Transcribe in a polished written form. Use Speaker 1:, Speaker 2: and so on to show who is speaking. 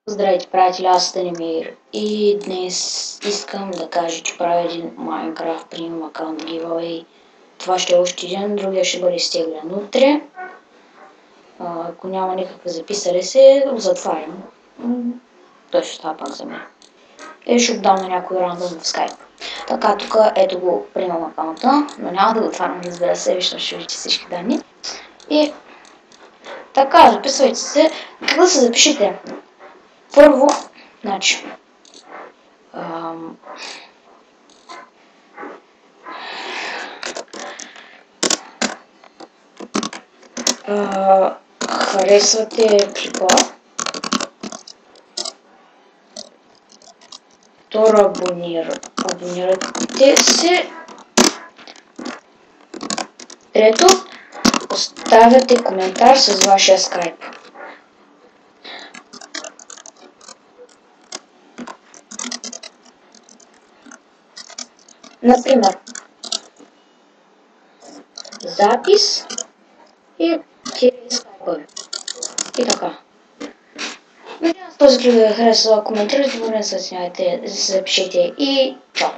Speaker 1: Здравейте, приятели, аз Станимир и днес искам да кажа, че правя един Minecraft Premium аккаунт giveaway. Това ще е още един, другия ще бъде изтеглен утре. Ако няма никакви записали се, го затварям. Той ще става пак за мен. И ще отдам на някой рандом в Skype. Така, тук ето го Premium аккаунта, но няма да го отварям, разбира се, виждам, ще видите всички данни. И така, записвайте се. Как да се запишете? Първо, значи, харесвате клипа, второ абонирате се, трето оставяте коментар с вашия скайп. Например, запис и скайпове. И така. Надявам се този клип да ви хареса, коментирайте, абонирайте се, запишете и чао!